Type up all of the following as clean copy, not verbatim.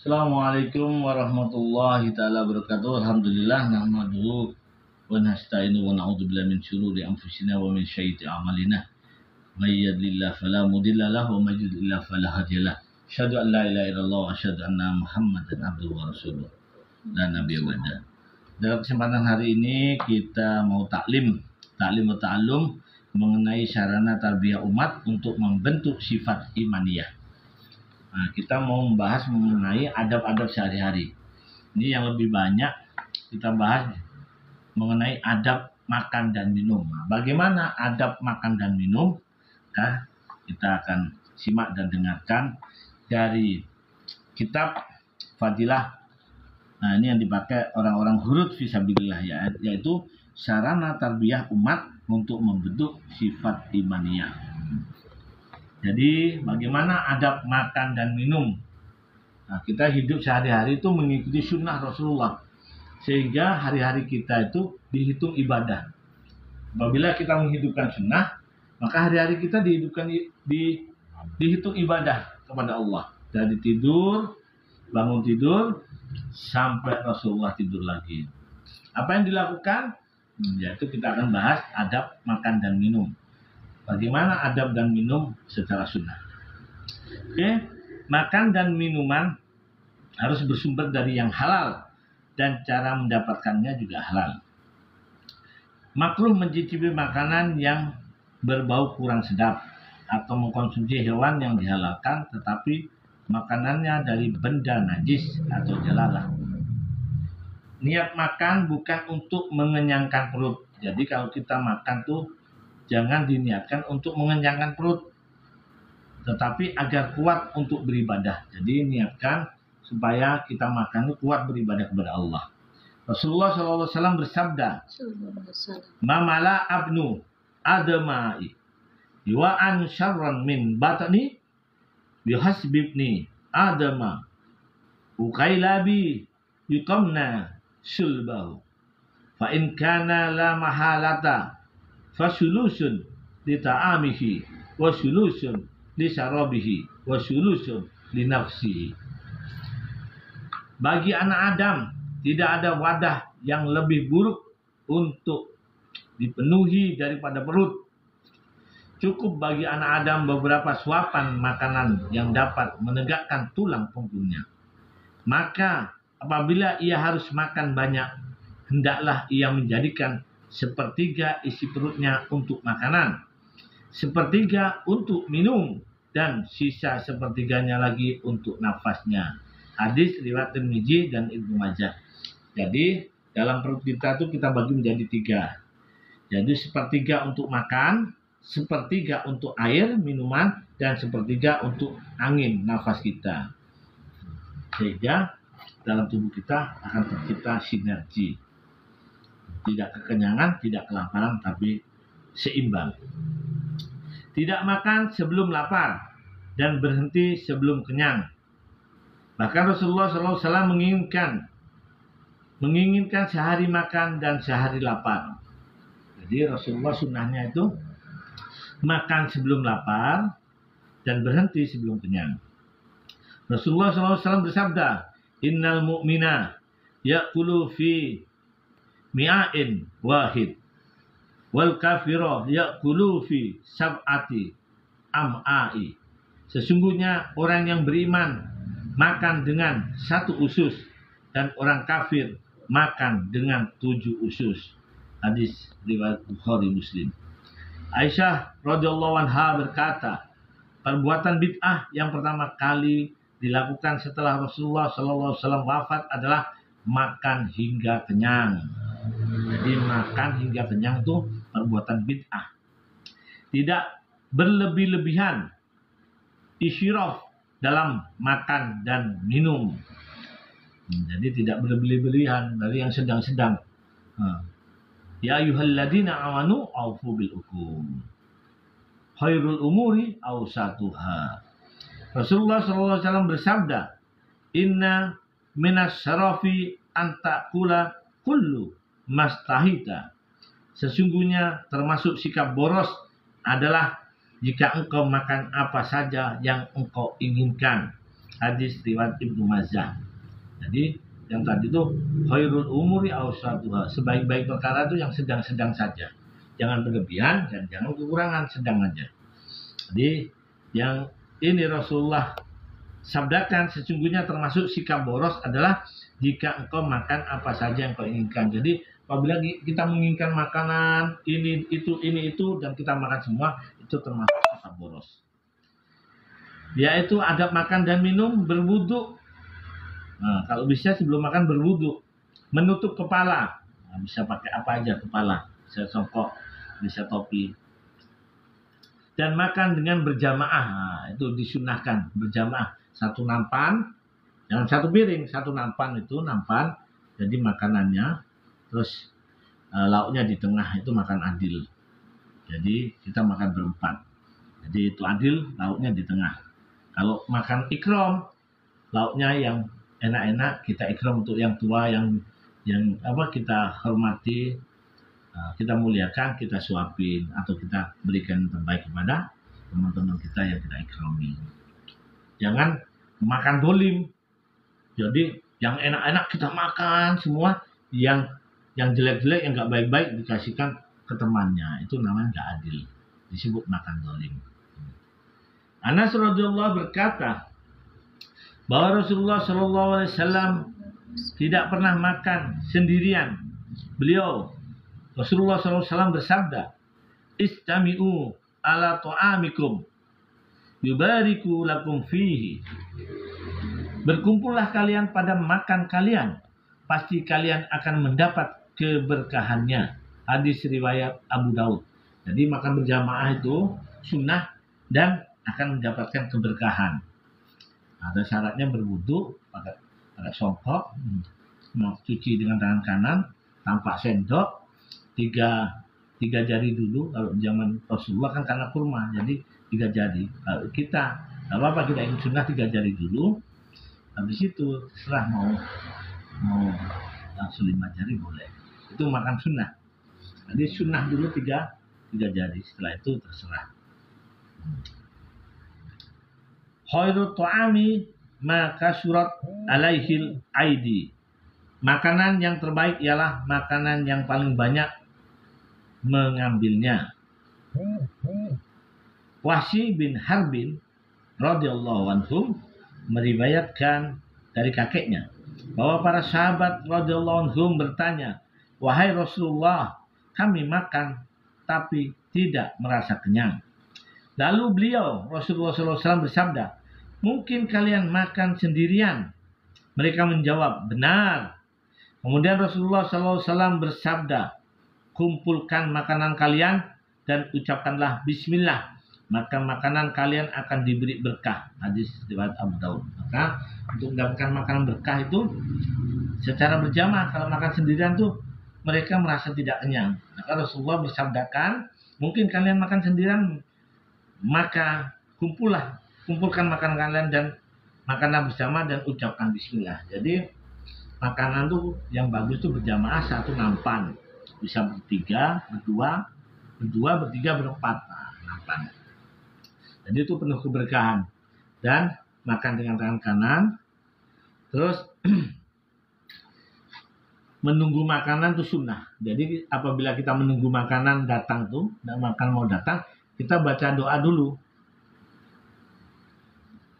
Assalamualaikum warahmatullahi taala wabarakatuh. Alhamdulillah nahmaduhu wa nasta'inu wa na'udzubillahi min syururi anfusina wa min sayyiati a'malina. May yahdihillahu fala mudilla lahu wa may yudlil fala hadiyalah. Asyhadu an la ilaha illallah wa asyhadu anna Muhammadan abduhu wa rasuluh. La nabiyya ba'da. Dalam kesempatan hari ini kita mau taklim wa ta'allum mengenai sarana tarbiyah umat untuk membentuk sifat imaniyah. Nah, kita mau membahas mengenai adab-adab sehari-hari. Ini yang lebih banyak kita bahas mengenai adab makan dan minum. Nah, bagaimana adab makan dan minum? Nah, kita akan simak dan dengarkan dari kitab Fadilah. Nah, ini yang dipakai orang-orang huruf fisabilillah, yaitu sarana tarbiyah umat untuk membentuk sifat imaniyah. Jadi bagaimana adab makan dan minum? Nah, kita hidup sehari-hari itu mengikuti sunnah Rasulullah. Sehingga hari-hari kita itu dihitung ibadah. Apabila kita menghidupkan sunnah, maka hari-hari kita dihitung ibadah kepada Allah. Dari tidur, bangun tidur, sampai Rasulullah tidur lagi. Apa yang dilakukan? Yaitu kita akan bahas adab makan dan minum. Bagaimana adab dan minum secara sunnah. Oke, makan dan minuman harus bersumber dari yang halal dan cara mendapatkannya juga halal. Makruh mencicipi makanan yang berbau kurang sedap atau mengkonsumsi hewan yang dihalalkan tetapi makanannya dari benda najis atau jalalah. Niat makan bukan untuk mengenyangkan perut. Jadi kalau kita makan tuh jangan diniatkan untuk mengenyangkan perut, tetapi agar kuat untuk beribadah. Jadi niatkan supaya kita makan itu kuat beribadah kepada Allah. Rasulullah SAW bersabda, "Mamala abnu adamai wa an syarran min batni bihasbibni adama ukailabi yuqamna sulbahu fa in kana la mahalata fasulusun li ta'amihi wa sulusun li syarabihi wa sulusun li nafsihi." Bagi anak Adam tidak ada wadah yang lebih buruk untuk dipenuhi daripada perut. Cukup bagi anak Adam beberapa suapan makanan yang dapat menegakkan tulang punggungnya. Maka apabila ia harus makan banyak, hendaklah ia menjadikan sepertiga isi perutnya untuk makanan, sepertiga untuk minum, dan sisa sepertiganya lagi untuk nafasnya. Hadis riwayat Tirmidzi dan Ibnu Majah. Jadi dalam perut kita itu kita bagi menjadi 3. Jadi sepertiga untuk makan, sepertiga untuk air, minuman, dan sepertiga untuk angin, nafas kita. Sehingga dalam tubuh kita akan tercipta sinergi. Tidak kekenyangan, tidak kelaparan, tapi seimbang. Tidak makan sebelum lapar dan berhenti sebelum kenyang. Bahkan Rasulullah SAW menginginkan sehari makan dan sehari lapar. Jadi Rasulullah sunnahnya itu makan sebelum lapar dan berhenti sebelum kenyang. Rasulullah SAW bersabda, "Innal mu'mina ya'kulu fi mi'ain wahid wal kafira ya'kulu fi sab'ati am'ai." Sesungguhnya orang yang beriman makan dengan 1 usus dan orang kafir makan dengan 7 usus. Hadis riwayat Bukhari Muslim. Aisyah radhiyallahu anha berkata, perbuatan bid'ah yang pertama kali dilakukan setelah Rasulullah SAW wafat adalah makan hingga kenyang. Jadi makan hingga kenyang itu perbuatan bid'ah. Tidak berlebih-lebihan, israf dalam makan dan minum. Jadi tidak berlebih-lebihan, dari yang sedang-sedang. Ya ayyuhalladzina amanu aufu bil uqum. Khairul umuri awsatuha. Rasulullah SAW bersabda, "Inna minas syarafi antakula kullu mastahita." Sesungguhnya termasuk sikap boros adalah jika engkau makan apa saja yang engkau inginkan. Hadis riwayat Ibnu Majah. Jadi yang tadi itu khairul umuri awsatuha, sebaik-baik perkara itu yang sedang-sedang saja. Jangan berlebihan dan jangan kekurangan, sedang aja. Jadi yang ini Rasulullah sabdakan, sesungguhnya termasuk sikap boros adalah jika engkau makan apa saja yang kau inginkan. Jadi apabila kita menginginkan makanan ini itu dan kita makan semua, itu termasuk sikap boros. Yaitu adab makan dan minum berwudu. Nah, kalau bisa sebelum makan berwudu, menutup kepala. Nah, bisa pakai apa aja kepala, bisa songkok, bisa topi. Dan makan dengan berjamaah. Nah, itu disunahkan berjamaah. Satu nampan, jangan satu piring, satu nampan itu nampan. Jadi makanannya, terus lauknya di tengah, itu makan adil. Jadi kita makan berempat. Jadi itu adil, lauknya di tengah. Kalau makan ikram, lauknya yang enak-enak kita ikram untuk yang tua, yang kita hormati, kita muliakan, kita suapin atau kita berikan yang terbaik kepada teman-teman kita yang kita ikrami. Jangan makan dolim. Jadi yang enak-enak kita makan semua, yang jelek-jelek, yang nggak baik-baik dikasihkan ke temannya. Itu namanya nggak adil. Disebut makan dolim. Anas radhiyallahu berkata bahwa Rasulullah SAW tidak pernah makan sendirian. Rasulullah SAW bersabda, "Istami'u ala ta'amikum, yubariku lakum fihi." Berkumpullah kalian pada makan kalian, pasti kalian akan mendapat keberkahannya. Hadis riwayat Abu Daud. Jadi makan berjamaah itu sunnah dan akan mendapatkan keberkahan. Ada syaratnya berwudu, pakai songkok, cuci dengan tangan kanan, tanpa sendok, tiga jari dulu. Kalau zaman Rasulullah kan karena kurma, jadi 3 jari. Kalau kita, nggak apa-apa, kita ingin sunnah 3 jari dulu. Habis itu terserah mau langsung 5 jari boleh. Itu makan sunnah. Jadi sunnah dulu 3 jari, setelah itu terserah. Khairut ta'ami maka surat alaihil aidi. Makanan yang terbaik ialah makanan yang paling banyak mengambilnya. Wahsy bin Harbin radhiyallahu anhu meriwayatkan dari kakeknya bahwa para sahabat radhiyallahu anhum bertanya, "Wahai Rasulullah, kami makan tapi tidak merasa kenyang." Lalu beliau Rasulullah SAW bersabda, "Mungkin kalian makan sendirian?" Mereka menjawab, "Benar." Kemudian Rasulullah SAW bersabda, "Kumpulkan makanan kalian dan ucapkanlah Bismillah, maka makanan kalian akan diberi berkah." Hadis riwayat Abu Daud. Maka untuk mendapatkan makanan berkah itu secara berjamaah. Kalau makan sendirian tuh mereka merasa tidak kenyang. Maka Rasulullah bersabdakan, mungkin kalian makan sendirian, maka kumpulkan makanan kalian dan makanlah bersama dan ucapkan Bismillah. Jadi makanan tuh yang bagus tuh berjamaah, satu nampan, bisa bertiga, bertiga, berempat, nampan. Jadi itu penuh keberkahan. Dan makan dengan tangan kanan. Terus menunggu makanan itu sunnah. Jadi apabila kita menunggu makanan datang tuh, makan mau datang, kita baca doa dulu.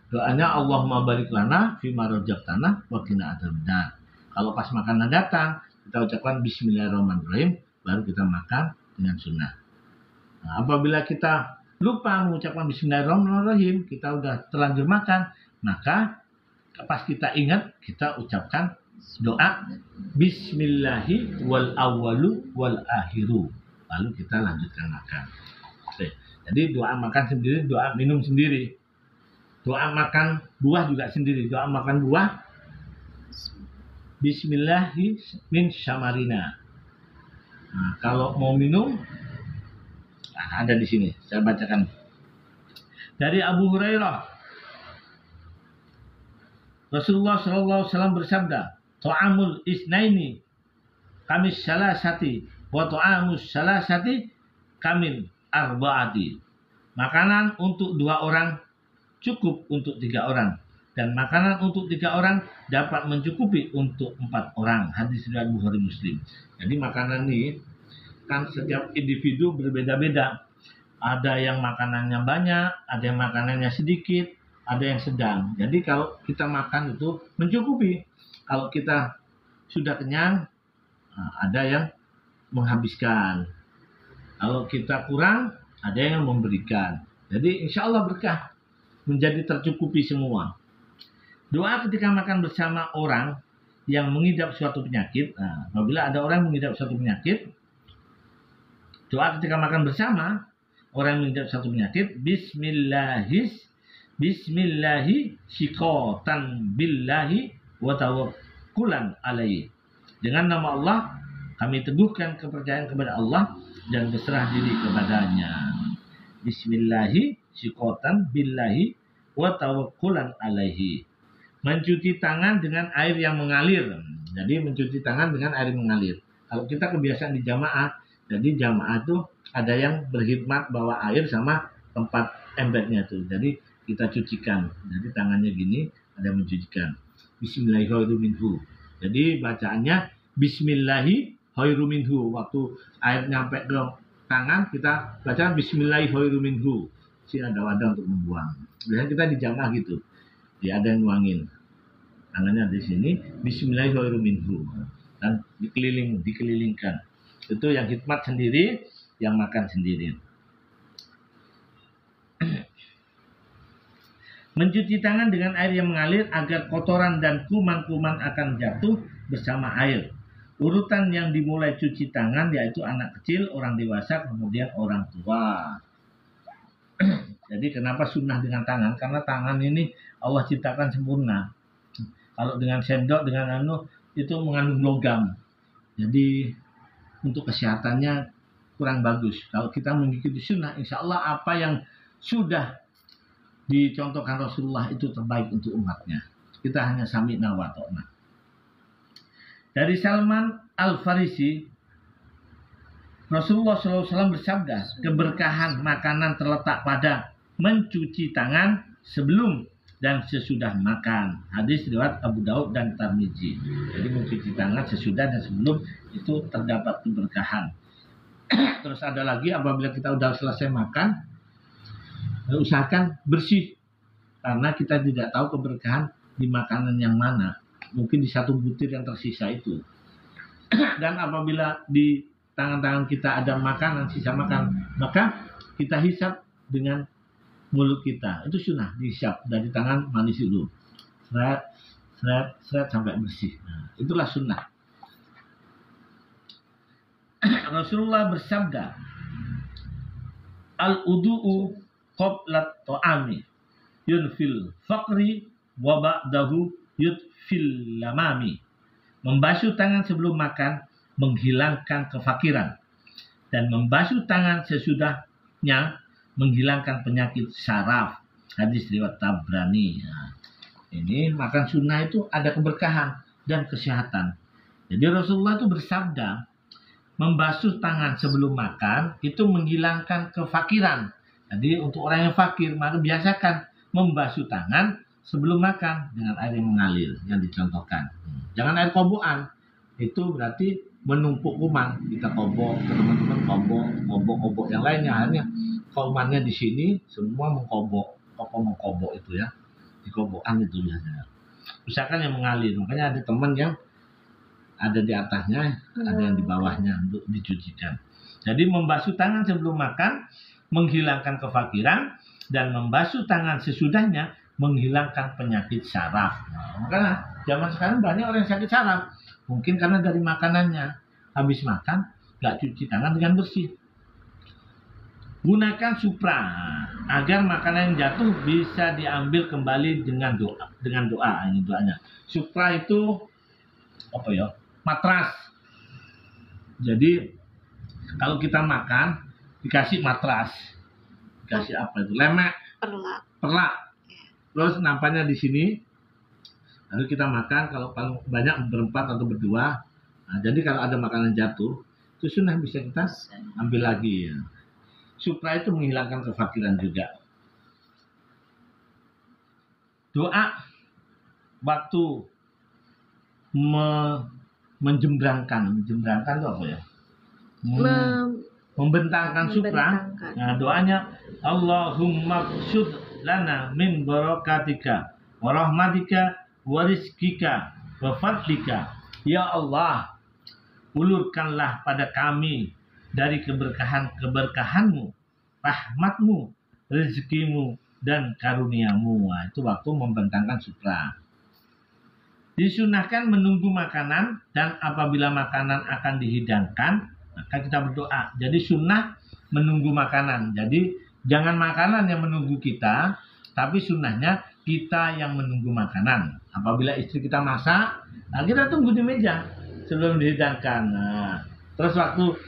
Doanya Allahumma barik lana fima razaqtana wa qina adzabannar. Kalau pas makanan datang, kita ucapkan Bismillahirrahmanirrahim, baru kita makan dengan sunnah. Nah, apabila kita lupa mengucapkan Bismillahirrahmanirrahim, kita udah terlanjur makan, maka pas kita ingat, kita ucapkan doa Bismillahi wal awwalu wal akhiru, lalu kita lanjutkan makan. Oke. Jadi doa makan sendiri, doa minum sendiri, doa makan buah juga sendiri. Doa makan buah Bismillahi min syamarina. Nah, kalau mau minum, ada di sini. Saya bacakan. Dari Abu Hurairah, Rasulullah SAW bersabda, "Ta'amul isnaini kamis salasati wa ta'amus salasati kamil arba'ati." Makanan untuk 2 orang cukup untuk 3 orang, dan makanan untuk 3 orang dapat mencukupi untuk 4 orang. Hadis riwayat Bukhari Muslim. Jadi makanan ini kan setiap individu berbeda-beda. Ada yang makanannya banyak, ada yang makanannya sedikit, ada yang sedang. Jadi kalau kita makan itu mencukupi. Kalau kita sudah kenyang, ada yang menghabiskan. Kalau kita kurang, ada yang memberikan. Jadi insya Allah berkah, menjadi tercukupi semua. Doa ketika makan bersama orang yang mengidap suatu penyakit. Nah, apabila ada orang yang mengidap suatu penyakit, doa ketika makan bersama orang yang mengidap suatu penyakit, Bismillahi syikotan billahi wa tawakkulan alaihi. Dengan nama Allah, kami teguhkan kepercayaan kepada Allah dan berserah diri kepadanya. Bismillahi syikotan billahi wa tawakkulan alaihi. Mencuci tangan dengan air yang mengalir. Jadi mencuci tangan dengan air yang mengalir. Kalau kita kebiasaan di jamaah, jadi jamaah tuh ada yang berkhidmat bawa air sama tempat embernya tuh. Jadi kita cucikan. Jadi tangannya gini, ada yang mencucikan. Bismillahirrahmanirrahim. Jadi bacaannya Bismillahirrahmanirrahim. Waktu air nyampe ke tangan, kita baca Bismillahirrahmanirrahim. Sini ada wadah untuk membuang. Biasanya kita di jamaah gitu. Ya, ada yang nuangin. Tangannya di sini, Bismillahirrahmanirrahim. Dan dikelilingkan. Itu yang khidmat sendiri, yang makan sendiri. Mencuci tangan dengan air yang mengalir agar kotoran dan kuman-kuman akan jatuh bersama air. Urutan yang dimulai cuci tangan yaitu anak kecil, orang dewasa, kemudian orang tua. Jadi kenapa sunnah dengan tangan? Karena tangan ini Allah ciptakan sempurna. Kalau dengan sendok, dengan itu mengandung logam. Jadi untuk kesehatannya kurang bagus. Kalau kita mengikuti sunnah, insya Allah apa yang sudah dicontohkan Rasulullah itu terbaik untuk umatnya. Kita hanya sami'na wa ta'na. Dari Salman Al-Farisi, Rasulullah SAW bersabda, keberkahan makanan terletak pada mencuci tangan sebelum dan sesudah makan. Hadis riwayat Abu Daud dan Tirmidzi. Jadi mencuci tangan sesudah dan sebelum itu terdapat keberkahan. Terus ada lagi, apabila kita sudah selesai makan, usahakan bersih. Karena kita tidak tahu keberkahan di makanan yang mana. Mungkin di satu butir yang tersisa itu. Dan apabila di tangan-tangan kita ada makanan, sisa makan, maka kita hisap dengan mulut kita. Itu sunnah, dihisap dari tangan, manis dulu. Seret sampai bersih. Nah, itulah sunnah. Rasulullah bersabda, al-udu'u qablat ta'ami yunfil faqri wa ba'dahu yudfil lamami. Membasuh tangan sebelum makan menghilangkan kefakiran, dan membasuh tangan sesudahnya menghilangkan penyakit saraf. Hadis riwayat Tabrani. Nah, ini makan sunnah itu ada keberkahan dan kesehatan. Jadi Rasulullah itu bersabda, membasuh tangan sebelum makan itu menghilangkan kefakiran. Jadi untuk orang yang fakir, maka biasakan membasuh tangan sebelum makan dengan air yang mengalir yang dicontohkan. Jangan air kobokan. Itu berarti menumpuk kuman. Kita kobok ke teman-teman, kobok yang lainnya. Akhirnya kumannya di sini semua mengkobok. Mengkobok itu ya. Di kobokan itu biasanya. Misalkan yang mengalir. Makanya ada teman yang ada di atasnya, ada yang di bawahnya untuk dicucikan. Jadi membasuh tangan sebelum makan menghilangkan kefakiran, dan membasuh tangan sesudahnya menghilangkan penyakit saraf. Nah, makanya zaman sekarang banyak orang yang sakit saraf. Mungkin karena dari makanannya. Habis makan, nggak cuci tangan dengan bersih. Gunakan supra agar makanan yang jatuh bisa diambil kembali dengan doa. Ini doanya. Supra itu apa ya? Matras. Jadi kalau kita makan dikasih matras, dikasih apa itu? Lemak. Perlak. Terus nampaknya di sini. Lalu kita makan, kalau paling banyak berempat atau berdua. Nah, jadi kalau ada makanan jatuh, itu sunnah bisa kita ambil lagi ya. Supra itu menghilangkan kefakiran juga. Doa waktu menjembrangkan itu apa ya? Membentangkan supra. Nah, doanya Allahumma qsud lana min barakatika wa rahmatika wa rizkika wa fadlika. Ya Allah, ulurkanlah pada kami dari keberkahanmu, rahmatmu, rezekimu, dan karuniamu. Nah, itu waktu membentangkan supra. Disunahkan menunggu makanan, dan apabila makanan akan dihidangkan, maka kita berdoa. Jadi sunnah menunggu makanan. Jadi jangan makanan yang menunggu kita, tapi sunnahnya kita yang menunggu makanan. Apabila istri kita masak, nah kita tunggu di meja sebelum dihidangkan. Nah, terus waktu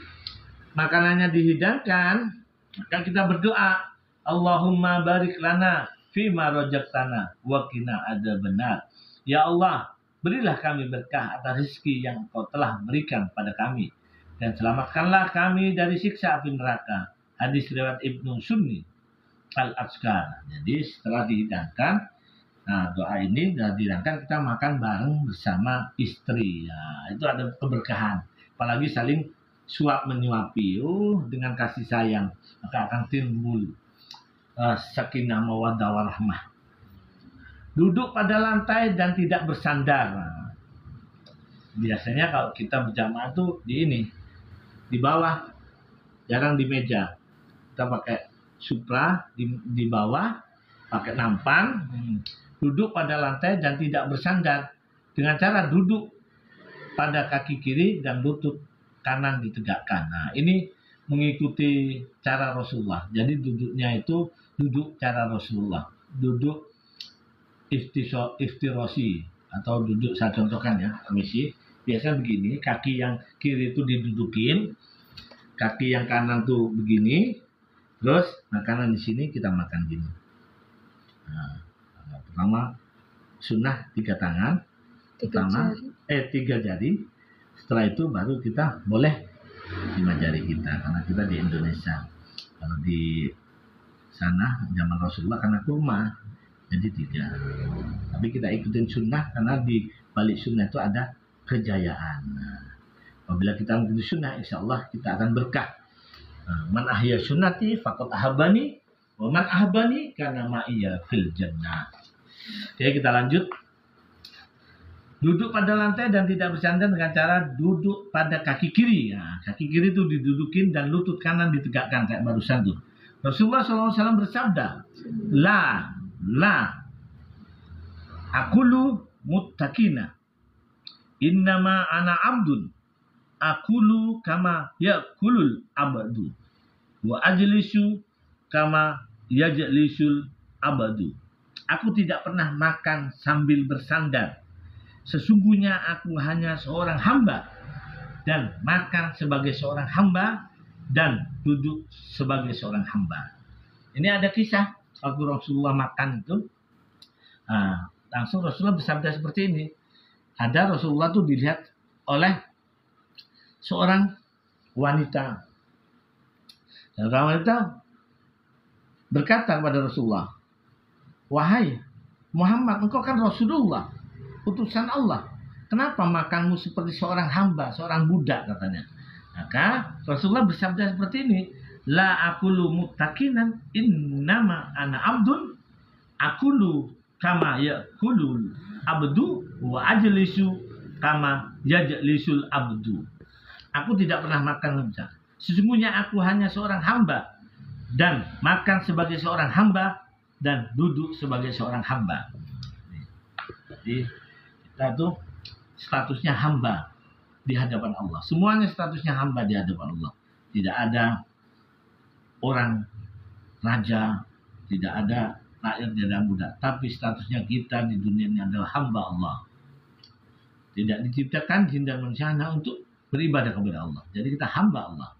makanannya dihidangkan, maka kita berdoa, Allahumma barik lana fima rojaqtana wa qina adzabannar. Ya Allah, berilah kami berkah atas rezeki yang Engkau telah berikan pada kami, dan selamatkanlah kami dari siksa api neraka. Hadis riwayat Ibnu Sunni Al-Azkar. Jadi setelah dihidangkan, nah doa ini sudah dihidangkan, kita makan bareng bersama istri. Nah, itu ada keberkahan. Apalagi saling suap menyuapi, dengan kasih sayang, maka akan timbul sakinah mawaddah warahmah. Duduk pada lantai dan tidak bersandar. Nah, biasanya kalau kita berjamaah tuh di bawah, jarang di meja. Kita pakai supra di bawah, pakai nampan, duduk pada lantai dan tidak bersandar, dengan cara duduk pada kaki kiri dan lutut kanan ditegakkan. Nah, ini mengikuti cara Rasulullah. Jadi duduknya itu duduk cara Rasulullah, duduk iftirosi, atau duduk, saya contohkan ya, permisi. Biasanya begini, kaki yang kiri itu didudukin, kaki yang kanan tuh begini, terus makanan di sini kita makan gini. Nah, pertama sunnah 3 tangan, tiga jari. Setelah itu baru kita boleh 5 jari kita, karena kita di Indonesia. Kalau di sana zaman Rasulullah karena kurma, jadi 3. Tapi kita ikutin sunnah karena di balik sunnah itu ada kejayaan. Nah, apabila kita mengikuti sunnah, insya Allah kita akan berkah. Man ahya sunnati faqad ahabani, wa man ahabani kana ma'iya fil jannah. Oke, kita lanjut. Duduk pada lantai dan tidak bersandar dengan cara duduk pada kaki kiri. Nah, kaki kiri itu didudukin dan lutut kanan ditegakkan kayak barusan tuh. Rasulullah SAW bersabda, La akulu muttaqina, innama ana abdun akulu kama yakulul abadu, wa ajlisu kama yajlisul abadu. Aku tidak pernah makan sambil bersandar. Sesungguhnya aku hanya seorang hamba, dan makan sebagai seorang hamba, dan duduk sebagai seorang hamba. Ini ada kisah waktu Rasulullah makan itu. Langsung Rasulullah bersabda seperti ini. Ada Rasulullah itu dilihat oleh seorang wanita. Dan wanita berkata kepada Rasulullah, wahai Muhammad, engkau kan Rasulullah, utusan Allah. Kenapa makanmu seperti seorang hamba, seorang budak, katanya. Maka Rasulullah bersabda seperti ini, la akulu muttaqinan, innama ana abdun akulu kama yakulul abdu, wa ajlisu kama yajlisul abdu. Aku tidak pernah makan lebih. Sesungguhnya aku hanya seorang hamba, dan makan sebagai seorang hamba, dan duduk sebagai seorang hamba. Jadi kita tuh statusnya hamba di hadapan Allah. Semuanya statusnya hamba di hadapan Allah. Tidak ada orang raja, tidak ada rakyat, tidak ada budak. Tapi statusnya kita di dunia ini adalah hamba Allah. Tidak diciptakan jin dan manusia hanya untuk beribadah kepada Allah. Jadi kita hamba Allah.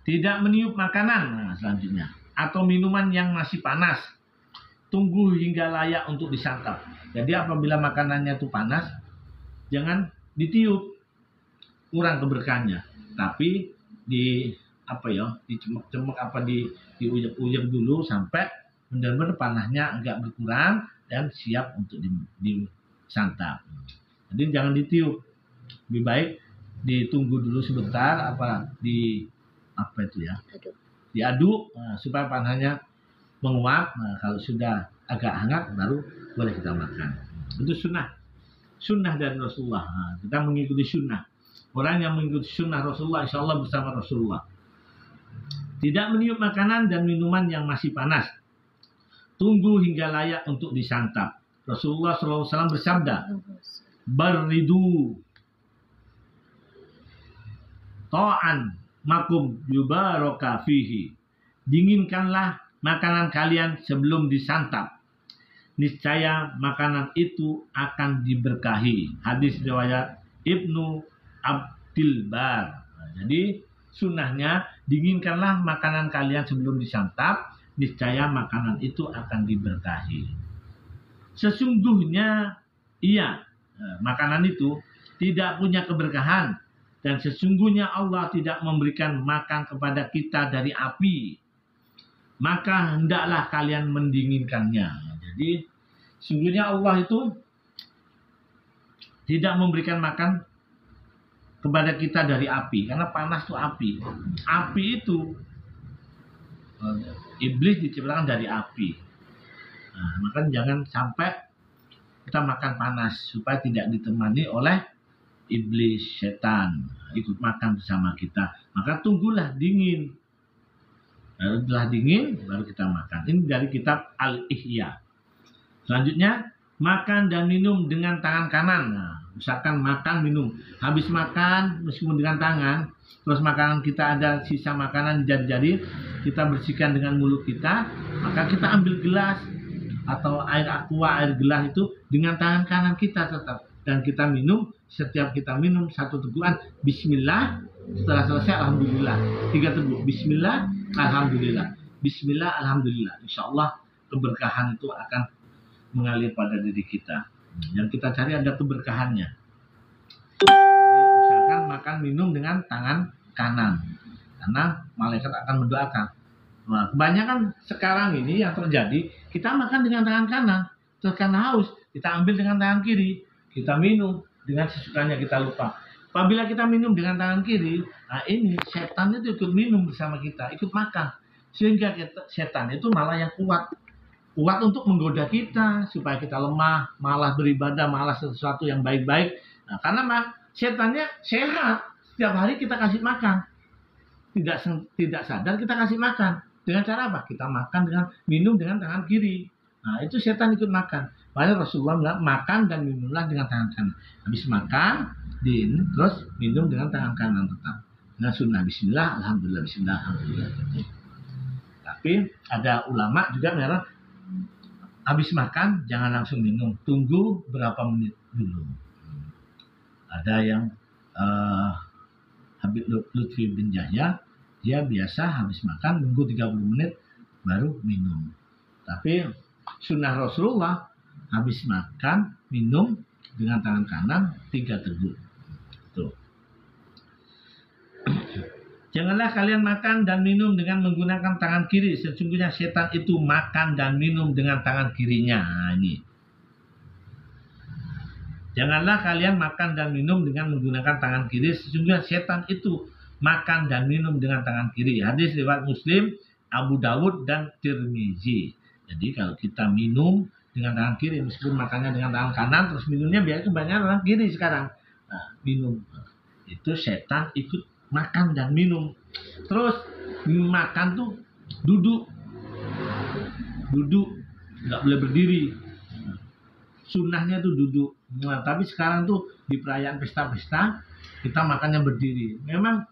Tidak meniup makanan, selanjutnya, atau minuman yang masih panas. Tunggu hingga layak untuk disantap. Jadi apabila makanannya itu panas, jangan ditiup, kurang keberkahannya. Tapi dicemek-cemek, diuyep-uyep dulu sampai benar-benar panasnya agak berkurang dan siap untuk santap. Jadi jangan ditiup, lebih baik ditunggu dulu sebentar, diaduk, supaya panasnya menguap. Kalau sudah agak hangat baru boleh kita makan. Itu sunnah dari Rasulullah. Kita mengikuti sunnah. Orang yang mengikuti sunnah Rasulullah, insya Allah bersama Rasulullah. Tidak meniup makanan dan minuman yang masih panas. Tunggu hingga layak untuk disantap. Rasulullah SAW bersabda, "Baridu ta'an makum yubaraka fihi." Dinginkanlah makanan kalian sebelum disantap. Niscaya makanan itu akan diberkahi. Hadis riwayat Ibnu Abdil Bar. Jadi sunnahnya dinginkanlah makanan kalian sebelum disantap. Niscaya makanan itu akan diberkahi. Sesungguhnya makanan itu tidak punya keberkahan, dan sesungguhnya Allah tidak memberikan makan kepada kita dari api, maka hendaklah kalian mendinginkannya. Jadi sesungguhnya Allah itu tidak memberikan makan kepada kita dari api, karena panas itu api. Api itu iblis diciptakan dari api. Maka jangan sampai kita makan panas, supaya tidak ditemani oleh iblis, setan ikut makan bersama kita. Maka tunggulah dingin. Setelah dingin baru kita makan. Ini dari kitab Al-Ihya. Selanjutnya, makan dan minum dengan tangan kanan. Misalkan makan minum, habis makan meskipun dengan tangan, terus makanan kita ada sisa makanan di jari-jari, kita bersihkan dengan mulut kita, maka kita ambil gelas atau air aqua, air gelas itu dengan tangan kanan kita tetap, dan kita minum. Setiap kita minum satu teguhan Bismillah, setelah selesai Alhamdulillah, 3 teguk Bismillah, Alhamdulillah, Bismillah, Alhamdulillah. Insya Allah keberkahan itu akan mengalir pada diri kita. Yang kita cari ada keberkahannya. Misalkan makan minum dengan tangan kanan, karena malaikat akan mendoakan. Nah, kebanyakan sekarang ini yang terjadi, kita makan dengan tangan kanan, terus karena haus kita ambil dengan tangan kiri, kita minum dengan sesukanya, kita lupa. Apabila kita minum dengan tangan kiri, nah ini setan itu ikut minum bersama kita, ikut makan, sehingga setan itu malah yang kuat untuk menggoda kita supaya kita lemah, malah beribadah, malah sesuatu yang baik-baik. Nah, karena setannya sehat, setiap hari kita kasih makan, tidak sadar kita kasih makan. Dengan cara apa? Kita makan dengan minum dengan tangan kiri. Nah, itu setan ikut makan. Makanya Rasulullah bilang, makan dan minumlah dengan tangan kanan. Habis makan, terus minum dengan tangan kanan tetap. Nah, sunnah Bismillah, Alhamdulillah, Bismillah, Alhamdulillah. Tapi ada ulama juga bilang, habis makan jangan langsung minum, tunggu berapa menit dulu. Ada yang Habib Lutfi bin Yahya, dia biasa habis makan nunggu 30 menit baru minum. Tapi sunnah Rasulullah, habis makan minum dengan tangan kanan 3 teguk. Tuh. Janganlah kalian makan dan minum dengan menggunakan tangan kiri. Sesungguhnya setan itu makan dan minum dengan tangan kirinya. Nah, ini. Janganlah kalian makan dan minum dengan menggunakan tangan kiri. Sesungguhnya setan itu makan dan minum dengan tangan kiri. Hadis riwayat Muslim, Abu Dawud, dan Tirmizi. Jadi kalau kita minum dengan tangan kiri, meskipun makannya dengan tangan kanan, terus minumnya biasanya kebanyakan tangan kiri sekarang. Nah, minum. Itu setan ikut makan dan minum. Terus makan tuh duduk, nggak boleh berdiri. Sunnahnya tuh duduk. Nah, tapi sekarang tuh di perayaan pesta-pesta kita makannya berdiri. Memang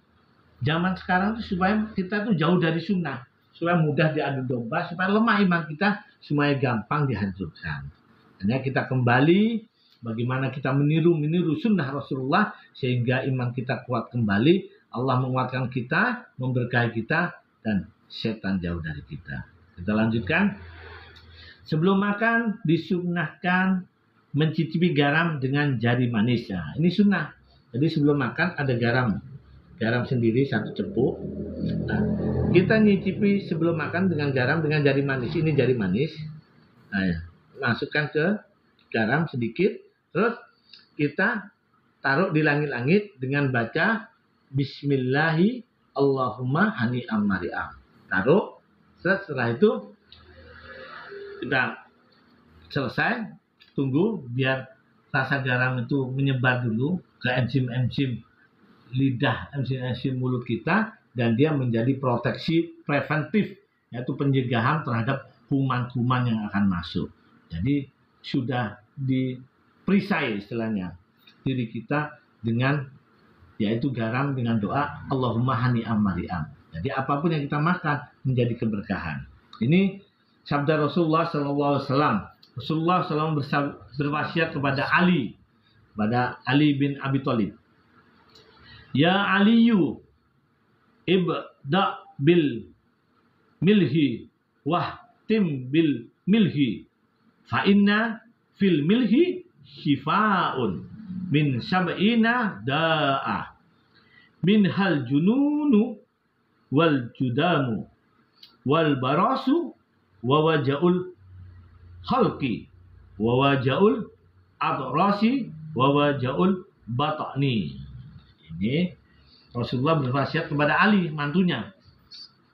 zaman sekarang tuh supaya kita tuh jauh dari sunnah, supaya mudah diadu domba, supaya lemah iman kita, supaya gampang dihancurkan. Hanya kita kembali bagaimana kita meniru sunnah Rasulullah sehingga iman kita kuat kembali. Allah menguatkan kita, memberkahi kita, dan setan jauh dari kita. Kita lanjutkan. Sebelum makan, disunnahkan mencicipi garam dengan jari manis. Nah, ini sunnah. Jadi sebelum makan ada garam. Garam sendiri 1 cepuk. Nah, kita nyicipi sebelum makan dengan garam dengan jari manis. Ini jari manis. Nah, ya. Masukkan ke garam sedikit. Terus kita taruh di langit-langit dengan baca Bismillahi Allahumma hani'am mari'am. Taruh. Setelah itu kita selesai, tunggu biar rasa garam itu menyebar dulu ke enzim-enzim lidah, enzim-enzim mulut kita, dan dia menjadi proteksi preventif, yaitu pencegahan terhadap kuman-kuman yang akan masuk. Jadi sudah diperisai istilahnya diri kita dengan yaitu garam dengan doa Allahumma hani'am mari'am. Jadi apapun yang kita makan menjadi keberkahan. Ini sabda Rasulullah SAW. Rasulullah SAW berwasiat kepada Ali bin Abi Thalib. Ya Aliyu, ibda bil milhi wahtim bil milhi, fa inna fil milhi shifaun min sab'ina da'a, min hal jununu wal judamu wal barasu wa wajaul khalqi wa wajaul adrasi wa wajaul batani. Ini Rasulullah berwasiat kepada Ali, mantunya.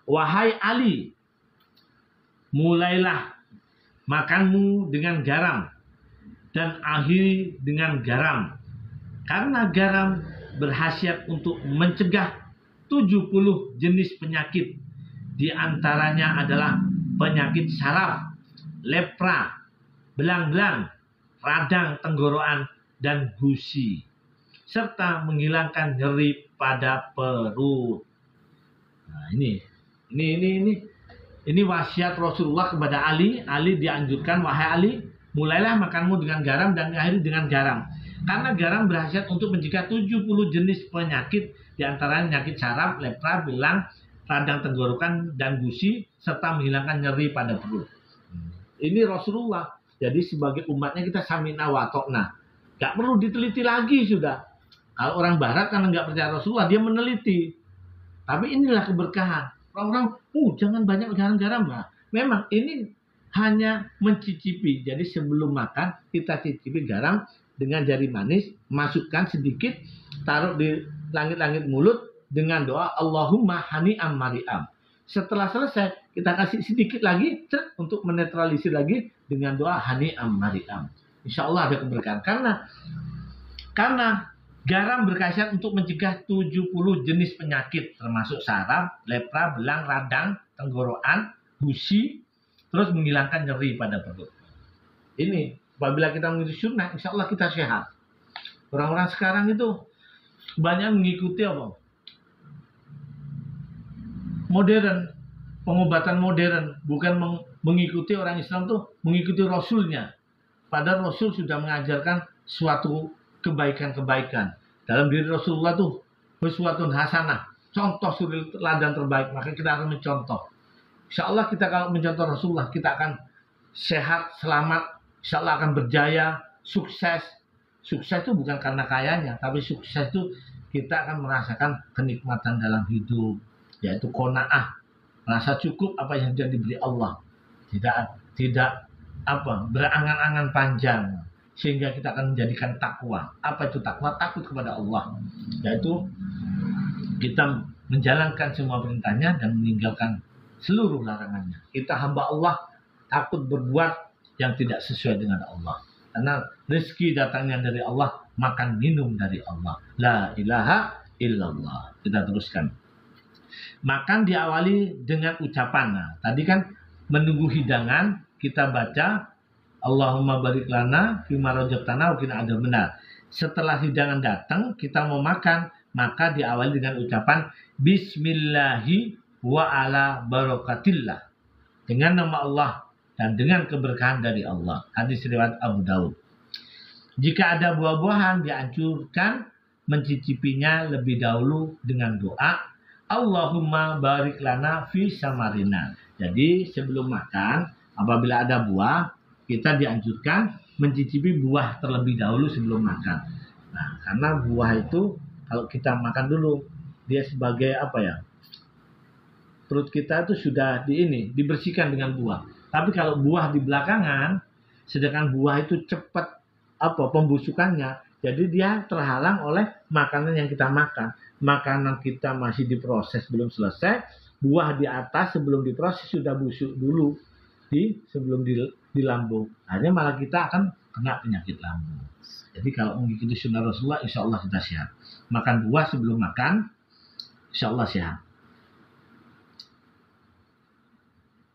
Wahai Ali, mulailah makanmu dengan garam dan akhiri dengan garam, karena garam berkhasiat untuk mencegah 70 jenis penyakit. Di antaranya adalah penyakit saraf, lepra, belang-belang, radang tenggorokan, dan gusi, serta menghilangkan nyeri pada perut. Nah, ini wasiat Rasulullah kepada Ali. Ali dianjurkan, wahai Ali, mulailah makanmu dengan garam dan akhiri dengan garam. Karena garam berkhasiat untuk mencegah 70 jenis penyakit, di antaranya penyakit saraf, lepra, belang, radang tenggorokan, dan gusi, serta menghilangkan nyeri pada perut. Ini Rasulullah. Jadi sebagai umatnya kita samina wa ta'na. Gak perlu diteliti lagi sudah. Kalau orang barat kan nggak percaya Rasulullah, dia meneliti. Tapi inilah keberkahan. Orang-orang, jangan banyak garam-garam. Nah, memang ini hanya mencicipi. Jadi sebelum makan, kita cicipi garam dengan jari manis, masukkan sedikit, taruh di langit-langit mulut dengan doa Allahumma hani'am mari'am. Setelah selesai, kita kasih sedikit lagi untuk menetralisir lagi dengan doa hani'am mari'am. Insya Allah ada keberkahan. Karena garam berkhasiat untuk mencegah 70 jenis penyakit, termasuk saraf, lepra, belang, radang tenggorokan, gusi, terus menghilangkan nyeri pada perut. Ini apabila kita mengikuti sunnah, insya Allah kita sehat. Orang-orang sekarang itu banyak mengikuti apa? Modern, pengobatan modern, bukan mengikuti orang Islam tuh, mengikuti Rasulnya. Padahal Rasul sudah mengajarkan suatu kebaikan-kebaikan. Dalam diri Rasulullah tuh uswatun hasanah, contoh suri teladan terbaik, maka kita akan mencontoh. Insya Allah kita kalau mencontoh Rasulullah, kita akan sehat, selamat, insya Allah akan berjaya, sukses. Sukses itu bukan karena kayanya, tapi sukses itu kita akan merasakan kenikmatan dalam hidup, yaitu qanaah, merasa cukup apa yang sudah diberi Allah, tidak berangan-angan panjang, sehingga kita akan menjadikan takwa. Apa itu takwa? Takut kepada Allah, yaitu kita menjalankan semua perintahnya dan meninggalkan seluruh larangannya. Kita hamba Allah, takut berbuat yang tidak sesuai dengan Allah, karena rezeki datangnya dari Allah, makan minum dari Allah. La ilaha illallah. Kita teruskan. Makan diawali dengan ucapan. Nah, tadi kan menunggu hidangan, kita baca Allahumma barik lana fima razaqtana wa qina adzabannar. Setelah hidangan datang, kita mau makan, maka diawali dengan ucapan bismillahi wa ala barakatillah, dengan nama Allah dan dengan keberkahan dari Allah. Hadis riwayat Abu Daud. Jika ada buah-buahan, dianjurkan mencicipinya lebih dahulu dengan doa Allahumma barik lana fi samarina. Jadi sebelum makan, apabila ada buah, kita dianjurkan mencicipi buah terlebih dahulu sebelum makan. Nah, karena buah itu kalau kita makan dulu, dia sebagai perut kita itu sudah dibersihkan dengan buah. Tapi kalau buah di belakangan, sedangkan buah itu cepat pembusukannya. Jadi dia terhalang oleh makanan yang kita makan. Makanan kita masih diproses belum selesai, buah di atas sebelum diproses sudah busuk dulu sebelum di lambung. Akhirnya malah kita akan kena penyakit lambung. Jadi kalau mengikuti sunnah Rasulullah, insya Allah kita sehat. Makan buah sebelum makan, insya Allah sehat.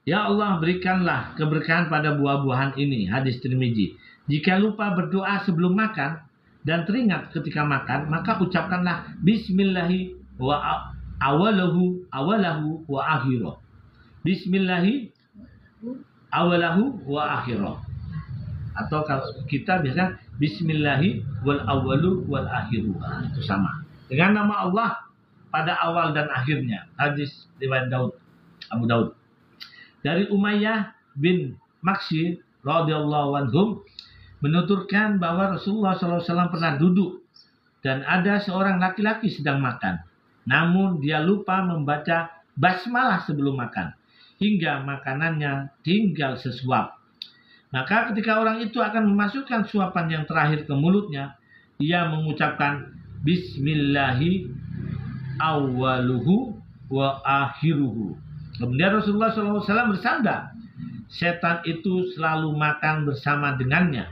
Ya Allah, berikanlah keberkahan pada buah-buahan ini. Hadis Tirmizi. Jika lupa berdoa sebelum makan dan teringat ketika makan, maka ucapkanlah Bismillahi wa awalahu wa akhiruh. Bismillahi awalahu wa akhiruh. Atau kalau kita biasanya Bismillahi wal awalu wal akhiruh. Nah, itu sama. Dengan nama Allah pada awal dan akhirnya. Hadis riwayat Abu Daud. Dari Umayyah bin Maksi radhiyallahu anhum menuturkan bahwa Rasulullah SAW pernah duduk dan ada seorang laki-laki sedang makan. Namun dia lupa membaca basmalah sebelum makan hingga makanannya tinggal sesuap. Maka ketika orang itu akan memasukkan suapan yang terakhir ke mulutnya, ia mengucapkan Bismillahi awaluhu wa akhiruhu. Kemudian Rasulullah SAW bersabda, setan itu selalu makan bersama dengannya.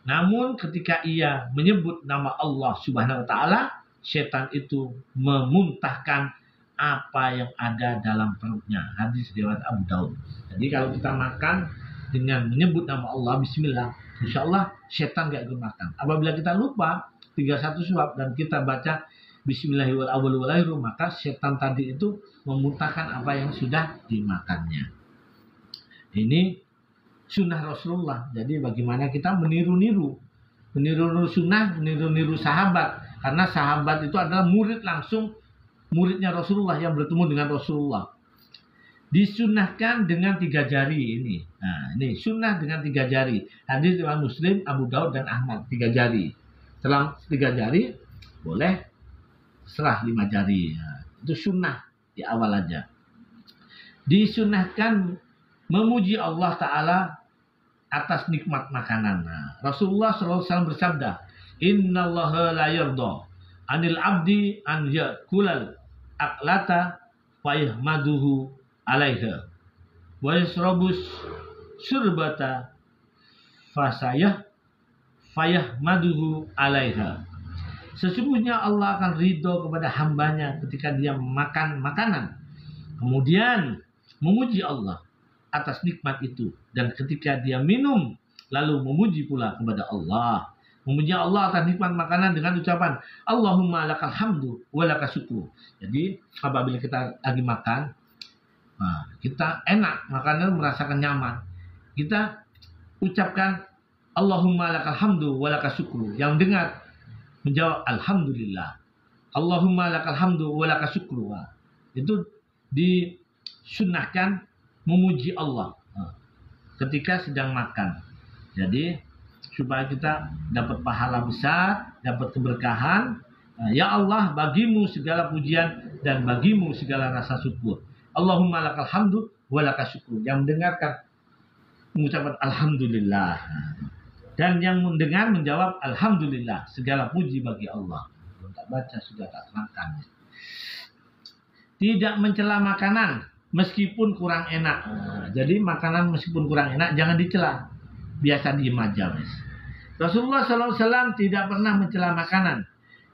Namun ketika ia menyebut nama Allah Subhanahu wa Ta'ala, setan itu memuntahkan apa yang ada dalam perutnya. Hadis riwayat Abu Daud. Jadi kalau kita makan dengan menyebut nama Allah, Bismillah, insya Allah setan gak ikut makan. Apabila kita lupa tinggal satu suap dan kita baca Bismillahirrahmanirrahim, maka setan tadi itu memuntahkan apa yang sudah dimakannya. Ini sunnah Rasulullah. Jadi bagaimana kita meniru-niru sunnah, meniru-niru sahabat. Karena sahabat itu adalah muridnya Rasulullah yang bertemu dengan Rasulullah. Disunnahkan dengan 3 jari ini. Nah, ini sunnah dengan 3 jari. Hadis riwayat Muslim, Abu Daud dan Ahmad, 3 jari. Setelah 3 jari boleh serah 5 jari. Nah, itu sunnah di awal aja. Disunnahkan memuji Allah Ta'ala atas nikmat makanan. Nah, Rasulullah SAW bersabda, Innallaha la yarda anil abdi an yakulal aklata wa yahmaduhu alaiha wa yasrabus surbata fayahmaduhu alaiha. Sesungguhnya Allah akan ridho kepada hambanya ketika dia makan makanan, kemudian memuji Allah atas nikmat itu, dan ketika dia minum lalu memuji pula kepada Allah. Memuji Allah atas nikmat makanan dengan ucapan Allahumma lakal hamdu wa lakal syukru. Jadi apabila kita lagi makan, kita enak, makanan merasakan nyaman, kita ucapkan Allahumma lakal hamdu wa lakal syukru. Yang dengar menjawab alhamdulillah. Allahumma lakal hamdu wa lakal syukru. Itu disunnahkan memuji Allah ketika sedang makan. Jadi supaya kita dapat pahala besar, dapat keberkahan. Ya Allah, bagimu segala pujian dan bagimu segala rasa syukur. Allahumma lakal hamdu wa lakal syukru. Yang mendengarkan mengucapkan alhamdulillah. Dan yang mendengar menjawab alhamdulillah, segala puji bagi Allah. Belum tak baca sudah tak terangkan. Tidak mencela makanan meskipun kurang enak. Jadi makanan meskipun kurang enak jangan dicela. Biasa diem aja, Mas. Rasulullah SAW tidak pernah mencela makanan.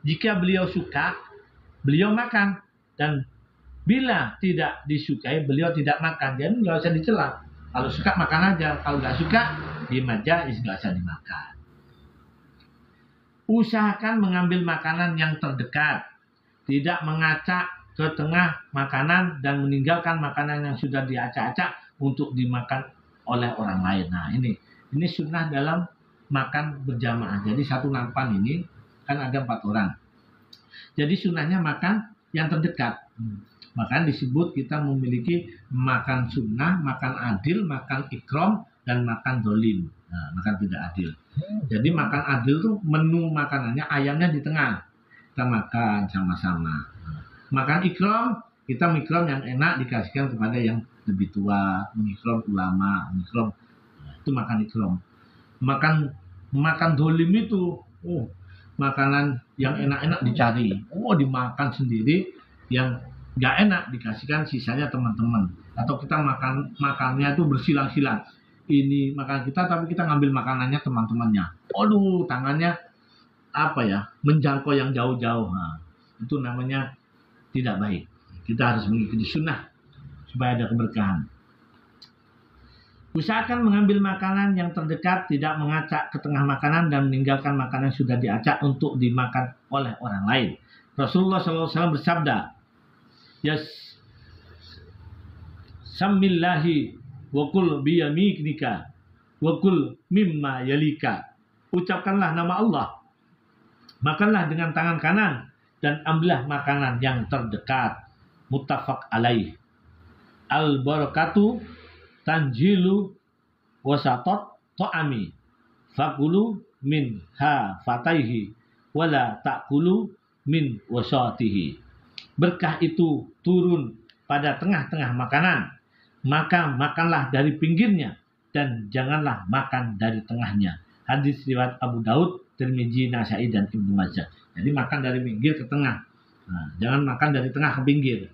Jika beliau suka, beliau makan, dan bila tidak disukai, beliau tidak makan. Jadi nggak usah dicela. Kalau suka makan aja, kalau nggak suka diem aja, nggak usah dimakan. Usahakan mengambil makanan yang terdekat, tidak mengacak ke tengah makanan dan meninggalkan makanan yang sudah diacak-acak untuk dimakan oleh orang lain. Nah, ini sunnah dalam makan berjamaah. Jadi satu nampan ini kan ada 4 orang. Jadi sunnahnya makan yang terdekat. Maka disebut kita memiliki makan sunnah, makan adil, makan ikram, dan makan dolim. Nah, makan tidak adil. Jadi makan adil tuh menu makanannya ayamnya di tengah. Kita makan sama-sama. Makan ikram, kita mikram yang enak dikasihkan kepada yang lebih tua, mikram ulama, mikram. Itu makan ikram. Makan Makan dolim itu, makanan yang enak-enak dicari, dimakan sendiri, yang nggak enak dikasihkan sisanya teman-teman. Atau kita makannya itu bersilang-silang. Ini makan kita, tapi kita ngambil makanannya teman-temannya. Aduh, tangannya menjangkau yang jauh-jauh. Nah, itu namanya tidak baik. Kita harus mengikuti sunnah supaya ada keberkahan. Usahakan mengambil makanan yang terdekat, tidak mengacak ke tengah makanan dan meninggalkan makanan yang sudah diacak untuk dimakan oleh orang lain. Rasulullah SAW bersabda, "Yas samillahi wa kul biyaminika wa kul mimma yalika." Ucapkanlah nama Allah, makanlah dengan tangan kanan dan ambillah makanan yang terdekat. Muttafaq alaih. Al-barakatu tanjilu wasatot to'ami fakulu min ha fataihi wala takulu min wasatihi. Berkah itu turun pada tengah-tengah makanan, maka makanlah dari pinggirnya dan janganlah makan dari tengahnya. Hadis riwayat Abu Daud, Tirmizi, Nasai dan Ibnu Majah. Jadi makan dari pinggir ke tengah. Nah, jangan makan dari tengah ke pinggir.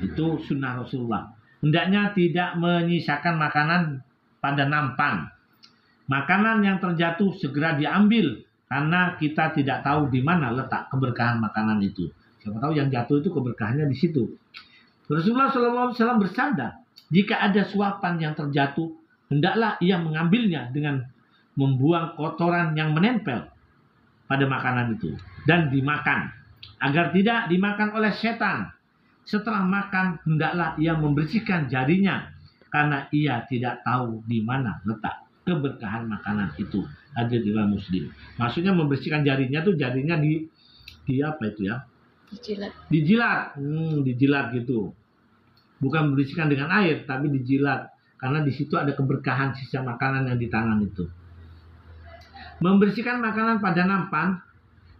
Itu sunnah Rasulullah. Hendaknya tidak menyisakan makanan pada nampan. Makanan yang terjatuh segera diambil karena kita tidak tahu di mana letak keberkahan makanan itu. Siapa tahu yang jatuh itu keberkahannya di situ. Rasulullah SAW bersabda, jika ada suapan yang terjatuh, hendaklah ia mengambilnya dengan membuang kotoran yang menempel pada makanan itu dan dimakan, agar tidak dimakan oleh setan. Setelah makan, hendaklah ia membersihkan jarinya karena ia tidak tahu di mana letak keberkahan makanan itu. Hadis riwayat Muslim. Maksudnya membersihkan jarinya tuh jarinya di apa itu ya? Dijilat. Dijilat gitu. Bukan membersihkan dengan air, tapi dijilat karena di situ ada keberkahan sisa makanan yang di tangan itu. Membersihkan makanan pada nampan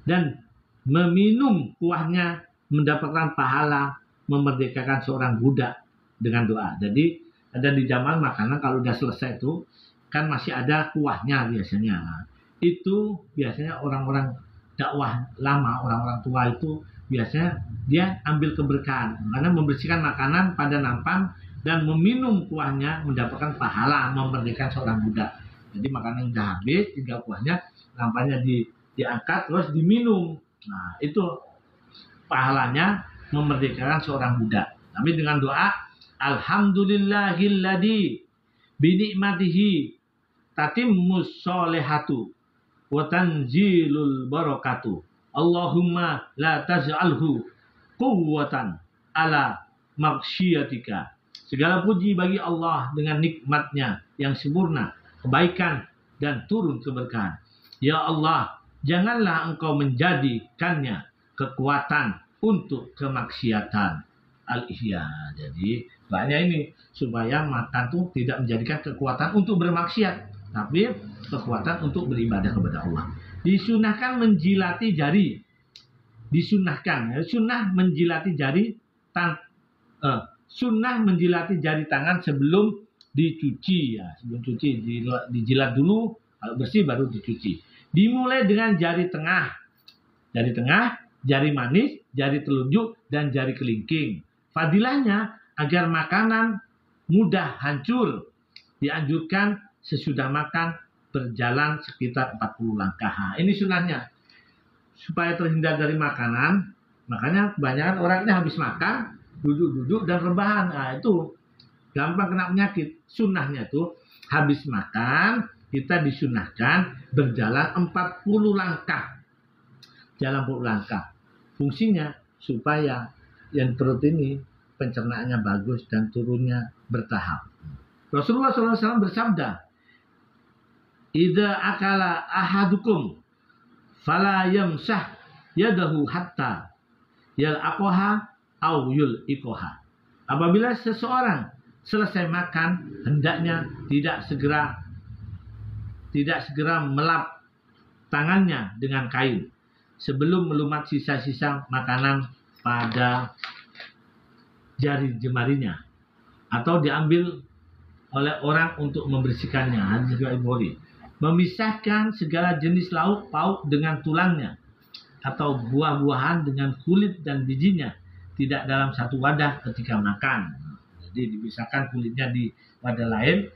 dan meminum kuahnya mendapatkan pahala memerdekakan seorang budak dengan doa. Jadi ada di zaman makanan kalau udah selesai itu kan masih ada kuahnya biasanya. Itu biasanya orang-orang dakwah lama, orang-orang tua itu biasanya dia ambil keberkahan karena membersihkan makanan pada nampan dan meminum kuahnya mendapatkan pahala memerdekakan seorang budak. Jadi makanan yang sudah habis, tinggal kuahnya, nampannya diangkat terus diminum. Nah, itu pahalanya memerdekakan seorang budak. Tapi dengan doa, alhamdulillahilladzi binikmatihi tatimmus sholihatu wa tanzilul barakatu. Allahumma la taj'alhu quwwatan ala maksyiatika. Segala puji bagi Allah dengan nikmatnya yang sempurna, kebaikan dan turun keberkahan. Ya Allah, janganlah engkau menjadikannya kekuatan untuk kemaksiatan. Al-Ihya. Jadi banyak ini supaya makan tuh tidak menjadikan kekuatan untuk bermaksiat, tapi kekuatan untuk beribadah kepada Allah. Disunahkan menjilati jari. Disunahkan, sunnah menjilati jari sunnah menjilati jari tangan sebelum dicuci ya. Sebelum cuci dijilat dulu, kalau bersih baru dicuci. Dimulai dengan jari tengah, jari manis, jari telunjuk, dan jari kelingking. Fadilahnya agar makanan mudah hancur. Dianjurkan sesudah makan berjalan sekitar 40 langkah. Nah, ini sunahnya. Supaya terhindar dari makanan, makanya kebanyakan orang ini habis makan, duduk-duduk dan rebahan. Nah, itu gampang kena penyakit. Sunahnya itu habis makan, kita disunahkan berjalan 40 langkah. Jalan 40 langkah. Fungsinya supaya yang perut ini pencernaannya bagus dan turunnya bertahap. Rasulullah SAW bersabda, "Idza akala ahadukum fala yamsah yadahu hatta yal'aqaha aw yul'iqaha." Apabila seseorang selesai makan, hendaknya tidak segera melap tangannya dengan kain sebelum melumat sisa-sisa makanan pada jari jemarinya atau diambil oleh orang untuk membersihkannya. Hadis riwayat Bukhari. memisahkan segala jenis lauk pauk dengan tulangnya, atau buah-buahan dengan kulit dan bijinya, tidak dalam satu wadah ketika makan. Jadi dipisahkan kulitnya di wadah lain,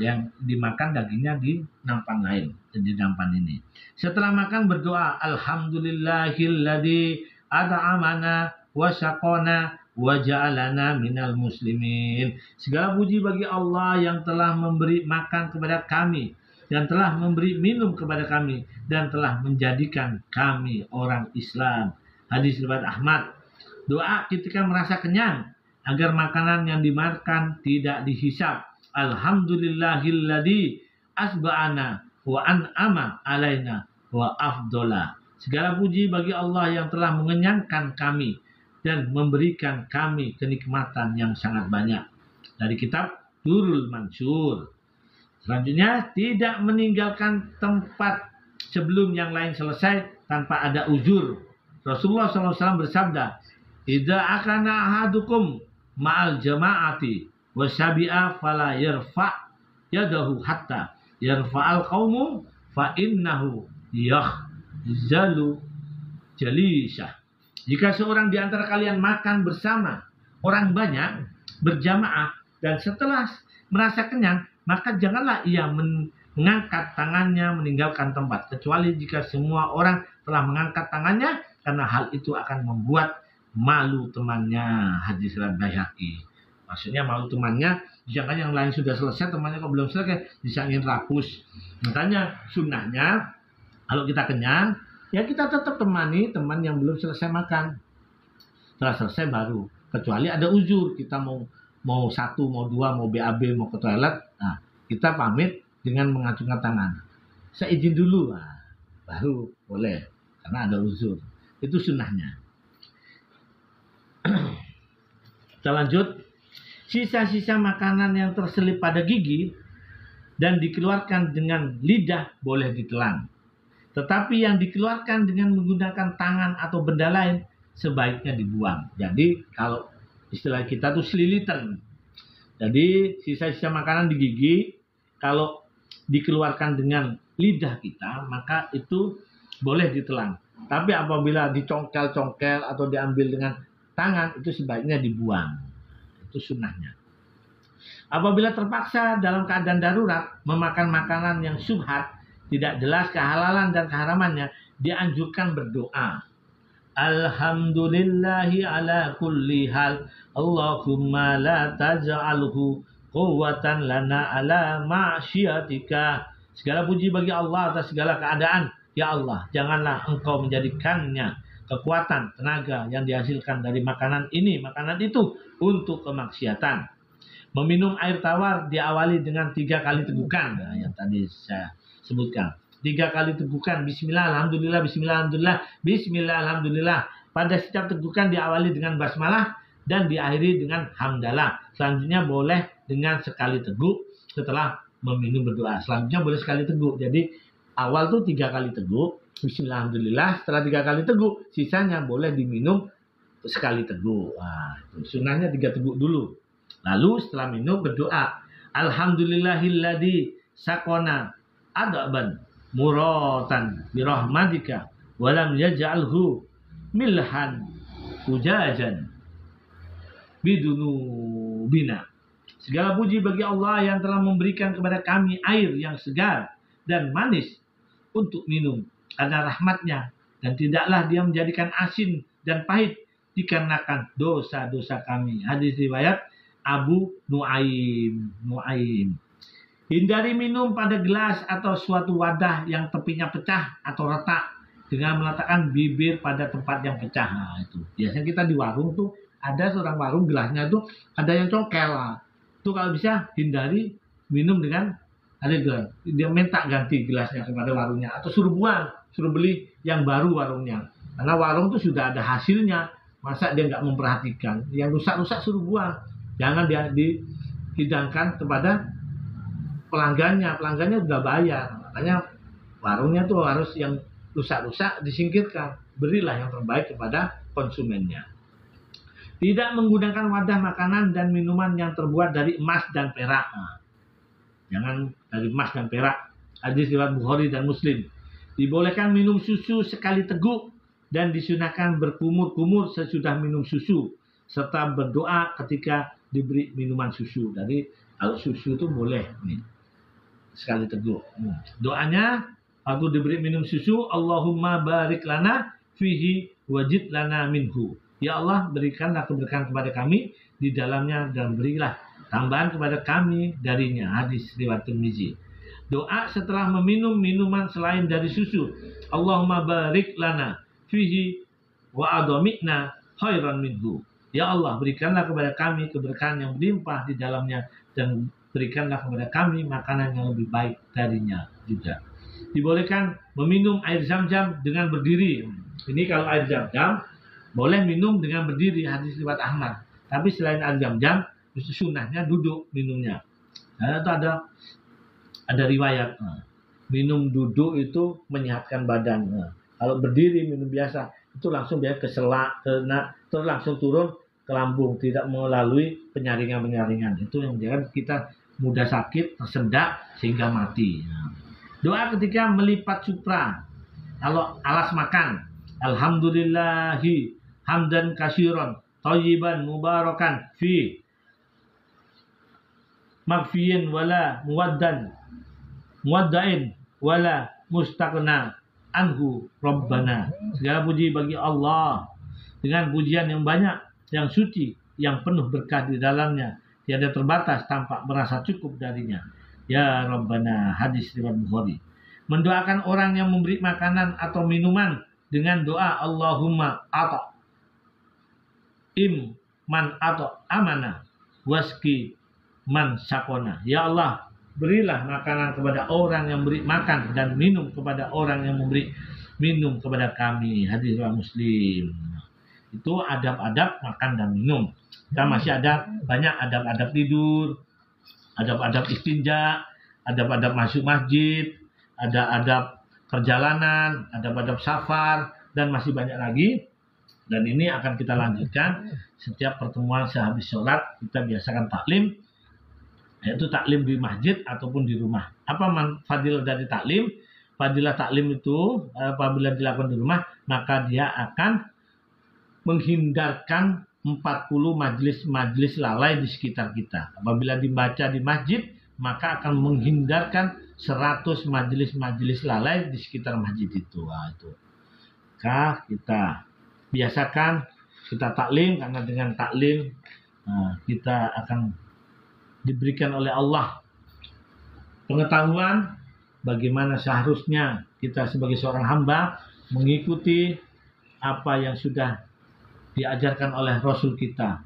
yang dimakan dagingnya di nampan lain, di nampan ini. Setelah makan berdoa, alhamdulillahilladzi at'amana wa saqana wa ja'alana minal muslimin. Segala puji bagi Allah yang telah memberi makan kepada kami dan telah memberi minum kepada kami dan telah menjadikan kami orang Islam. Hadis riwayat Ahmad. Doa ketika merasa kenyang agar makanan yang dimakan tidak dihisab. Alhamdulillahilladzi asba'ana wa an'ama alaina wa afdola. Segala puji bagi Allah yang telah mengenyangkan kami dan memberikan kami kenikmatan yang sangat banyak. Dari kitab Durrul Mansur. Selanjutnya, tidak meninggalkan tempat sebelum yang lain selesai tanpa ada uzur. Rasulullah SAW bersabda, "Idza akana ahadukum ma'al jama'ati wasyabi'a fala yarfa' yadahu hatta yarfa'al qaumu fa innahu yakhzalu jalisah." Jika seorang di antara kalian makan bersama orang banyak berjamaah dan setelah merasa kenyang, maka janganlah ia mengangkat tangannya meninggalkan tempat, kecuali jika semua orang telah mengangkat tangannya, karena hal itu akan membuat malu temannya. Hadis riwayat Baihaqi. Maksudnya malu temannya, jangan yang lain sudah selesai, temannya kok belum selesai, bisa ingin rakus. Makanya sunnahnya kalau kita kenyang, ya kita tetap temani teman yang belum selesai makan. Setelah selesai baru, kecuali ada uzur, kita mau satu, mau dua, mau BAB, mau ke toilet, nah kita pamit dengan mengacungkan tangan. Saya izin dulu, nah, baru boleh, karena ada uzur. Itu sunnahnya. Kita lanjut. Sisa-sisa makanan yang terselip pada gigi dan dikeluarkan dengan lidah boleh ditelan. Tetapi yang dikeluarkan dengan menggunakan tangan atau benda lain sebaiknya dibuang. Jadi kalau istilah kita tuh selilitan. Jadi sisa-sisa makanan di gigi kalau dikeluarkan dengan lidah kita, maka itu boleh ditelan. Tapi apabila dicongkel-congkel atau diambil dengan tangan, itu sebaiknya dibuang. Itu sunnahnya. Apabila terpaksa dalam keadaan darurat memakan makanan yang syubhat, tidak jelas kehalalan dan keharamannya, dianjurkan berdoa. Alhamdulillahi ala kulli hal, Allahumma la taj'alhu quwwatan lana ala ma'syiatika. Segala puji bagi Allah atas segala keadaan. Ya Allah, janganlah engkau menjadikannya kekuatan, tenaga yang dihasilkan dari makanan ini, makanan itu untuk kemaksiatan. Meminum air tawar diawali dengan 3 kali tegukan, nah, yang tadi saya sebutkan. 3 kali tegukan, bismillah, alhamdulillah, bismillah, alhamdulillah, bismillah, alhamdulillah. Pada setiap tegukan diawali dengan basmalah dan diakhiri dengan hamdalah. Selanjutnya boleh dengan sekali teguk setelah meminum berdoa. Selanjutnya boleh sekali teguk. Jadi awal tuh 3 kali teguk, bismillah, alhamdulillah. Setelah 3 kali teguk, sisanya boleh diminum sekali teguk. Nah, sunnahnya 3 teguk dulu. Lalu setelah minum berdoa, alhamdulillahilladzi sakona adaban muratan birahmatika walam yaj'alhu milhan ujajan bidunubina. Segala puji bagi Allah yang telah memberikan kepada kami air yang segar dan manis untuk minum karena rahmatnya, dan tidaklah dia menjadikan asin dan pahit dikarenakan dosa-dosa kami. Hadis riwayat Abu Nuaim. Hindari minum pada gelas atau suatu wadah yang tepinya pecah atau retak dengan meletakkan bibir pada tempat yang pecah. Nah, itu biasanya kita di warung tuh ada seorang warung gelasnya tuh ada yang congkel. Itu kalau bisa hindari minum dengan ada gelas. Dia minta ganti gelasnya kepada warungnya atau suruh buang, suruh beli yang baru warungnya. Karena warung tuh sudah ada hasilnya. Masa dia nggak memperhatikan? Yang rusak-rusak suruh buang. Jangan dia dihidangkan kepada pelanggannya. Pelanggannya sudah bayar. Makanya warungnya tuh harus yang rusak-rusak disingkirkan. Berilah yang terbaik kepada konsumennya. Tidak menggunakan wadah makanan dan minuman yang terbuat dari emas dan perak. Nah, jangan dari emas dan perak. Hadis riwayat Bukhari dan Muslim. Dibolehkan minum susu sekali teguk dan disunahkan berkumur-kumur sesudah minum susu serta berdoa ketika diberi minuman susu. Jadi kalau susu itu boleh nih sekali teguk. Doanya waktu diberi minum susu, Allahumma barik lana fihi wajid lana minhu. Ya Allah, berikanlah keberkahan kepada kami di dalamnya dan berilah tambahan kepada kami darinya. Hadis riwayat Tirmizi. Doa setelah meminum minuman selain dari susu, Allahumma barik lana fihi wa adami'na khairan minhu. Ya Allah, berikanlah kepada kami keberkahan yang berlimpah di dalamnya dan berikanlah kepada kami makanan yang lebih baik darinya juga. Dibolehkan meminum air zam-zam dengan berdiri. Ini kalau air zam-zam boleh minum dengan berdiri, hadis riwayat Ahmad. Tapi selain air zam-zam, sunnahnya duduk minumnya. Nah, itu ada riwayat minum duduk itu menyehatkan badan. Kalau berdiri minum biasa itu langsung biar ke selak, terus langsung turun ke lambung, tidak melalui penyaringan. Itu yang menjadikan kita mudah sakit, tersendak sehingga mati. Doa ketika melipat supra, kalau alas makan, alhamdulillahi hamdan katsiran thayyiban mubarakan fi magfiyin wala muwaddain wala mustaqna anhu rabbana. Segala puji bagi Allah dengan pujian yang banyak, yang suci, yang penuh berkah di dalamnya, tiada terbatas tanpa merasa cukup darinya. Ya Rabbana, hadis riwayat Bukhari. Mendoakan orang yang memberi makanan atau minuman dengan doa Allahumma ata im man ata amana waski man sakona. Ya Allah, berilah makanan kepada orang yang beri makan dan minum kepada orang yang memberi minum kepada kami. Hadis riwayat Muslim. Itu adab-adab makan dan minum. Kita masih ada banyak adab-adab tidur, adab-adab istinja, adab-adab masuk masjid, ada adab perjalanan, adab-adab safar, dan masih banyak lagi. Dan ini akan kita lanjutkan setiap pertemuan sehabis sholat. Kita biasakan taklim, yaitu taklim di masjid ataupun di rumah. Apa fadilah dari taklim? Fadilah taklim itu apabila dilakukan di rumah, maka dia akan menghindarkan 40 majlis-majlis lalai di sekitar kita. Apabila dibaca di masjid, maka akan menghindarkan 100 majlis-majlis lalai di sekitar masjid itu. Itu. Maka kita biasakan kita taklim, karena dengan taklim kita akan diberikan oleh Allah pengetahuan bagaimana seharusnya kita sebagai seorang hamba mengikuti apa yang sudah diajarkan oleh Rasul kita.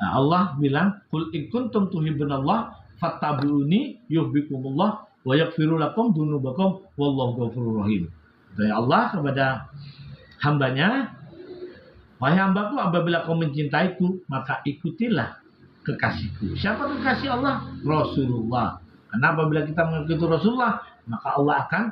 Nah, Allah bilang, "Qul in kuntum tuhibbunallah fattabi'uni yuhibbukumullah wa yaghfir lakum dzunubakum wallahu ghafurur rahim." Dari Allah kepada hambanya, "Wahai hambaku, apabila kau mencintaiku, maka ikutilah kekasihku." Siapa kekasih Allah? Rasulullah. Karena apabila kita mengikuti Rasulullah, maka Allah akan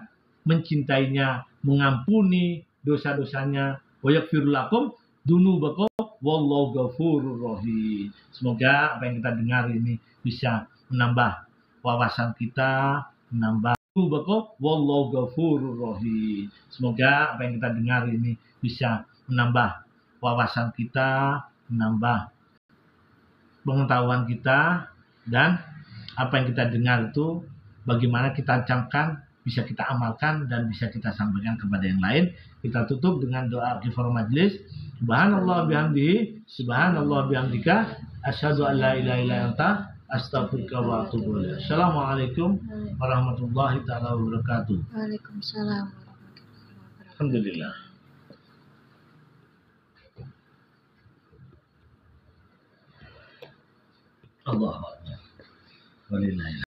mencintainya, mengampuni dosa-dosanya, wa yaghfir lakum dzunubakum wallahu ghafurur rahim. Semoga apa yang kita dengar ini bisa menambah wawasan kita, menambah dzunubakum wallahu ghafurur rahim. Semoga apa yang kita dengar ini bisa menambah wawasan kita, menambah pengetahuan kita, dan apa yang kita dengar itu bagaimana kita camkan, bisa kita amalkan dan bisa kita sampaikan kepada yang lain. Kita tutup dengan doa kifaratul majlis. Subhanallah bihamdihi, subhanallah bihamdika, asyhadu an la ilaha illa anta, astaghfiruka wa atubu ilaik. Assalamualaikum warahmatullahi taala wabarakatuh. Waalaikumsalam warahmatullahi wabarakatuh. Alhamdulillah. Allah Akbar. Walillahil